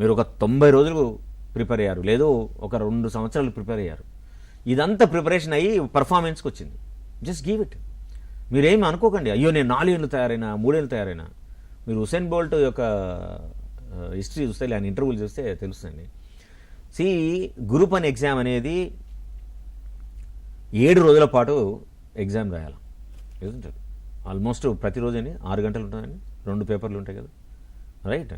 మీరు ఒక 90 రోజులు ప్రిపేర్ అయ్యారు, లేదు ఒక 2 సంవత్సరాలు ప్రిపేర్ అయ్యారు. ఇదంతా ప్రిపరేషన్ అయ్యి పర్ఫార్మెన్స్కి వచ్చింది. Just give it. మీరేమి అనుకోకండి, అయ్యో నేను 4 ఏళ్ళు తయారైనా 3 ఏళ్ళు తయారైనా. మీరు హుస్సేన్ బోల్ట్ యొక్క హిస్టరీ చూస్తే, ఆయన ఇంటర్వ్యూలు చూస్తే తెలుస్తుంది. గ్రూప్ 1 ఎగ్జామ్ అనేది 7 రోజుల పాటు ఎగ్జామ్ రాయాలి. ఆల్మోస్ట్ ప్రతిరోజు 6 గంటలు ఉంటుందండి, 2 పేపర్లు ఉంటాయి కదా, రైట్.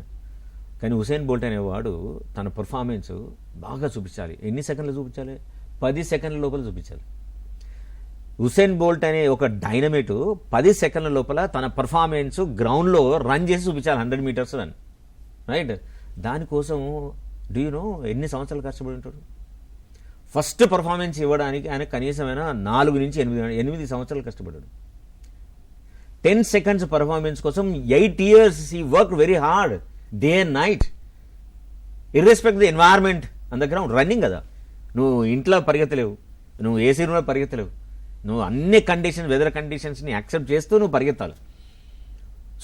కానీ హుస్సేన్ బోల్ట్ అనేవాడు తన పర్ఫార్మెన్స్ బాగా చూపించాలి. ఎన్ని సెకండ్లు చూపించాలి? 10 సెకండ్ల లోపల చూపించాలి. హుస్సేన్ బోల్ట్ అనే ఒక డైనమేట్ 10 సెకండ్ల లోపల తన పర్ఫార్మెన్స్ గ్రౌండ్లో రన్ చేసి చూపించాలి, 100 మీటర్స్ రన్, రైట్. దానికోసం డూ యూ నో ఎన్ని సంవత్సరాలు కష్టపడి ఉంటాడు? ఫస్ట్ పర్ఫార్మెన్స్ ఇవ్వడానికి ఆయన కనీసమైన 4 నుంచి 8 సంవత్సరాలు కష్టపడ్డాడు. 10 సెకండ్స్ పర్ఫార్మెన్స్ కోసం 8 years he work very hard, day and night, irrespect the environment on the ground. Running కదా, నువ్వు ఇంట్లో పరిగెత్తలేవు, నువ్వు ఏసీ రూమ్లో పరిగెత్తలేవు, నువ్వు అన్ని కండిషన్స్, వెదర్ కండిషన్స్ని యాక్సెప్ట్ చేస్తూ నువ్వు పరిగెత్తాలి.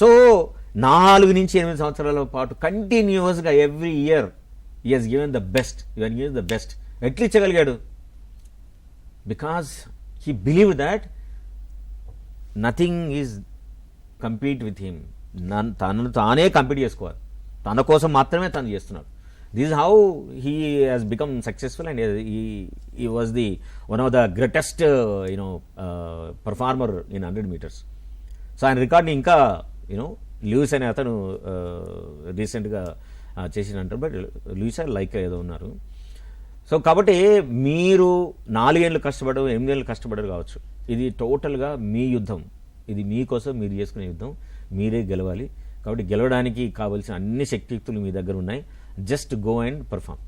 సో 4 నుంచి 8 సంవత్సరాల పాటు కంటిన్యూస్గా every year he has given the best, given the best. ఎట్లా ఇచ్చగలిగాడు? Because he believe that nothing is compete with him. తనను తానే కంపీట్ చేసుకోవాలి, తన కోసం మాత్రమే తను చేస్తున్నాడు. This is how he has become successful and he was the one of the greatest performer in 100 meters. So ఆయన రికార్డ్ని ఇంకా లూయిస్ అనే అతను రీసెంట్గా చేసినంటారు, బట్ లూయిస్ లైక్ ఏదో ఉన్నారు. సో కాబట్టి మీరు 4 ఏళ్ళు కష్టపడరు, 8 ఏళ్ళు కష్టపడరు కావచ్చు, ఇది టోటల్గా మీ యుద్ధం, ఇది మీకోసం మీరు చేసుకునే యుద్ధం, మీరే గెలవాలి. కాబట్టి గెలవడానికి కావాల్సిన అన్ని శక్తియుక్తులు మీ దగ్గర ఉన్నాయి. Just go and perform.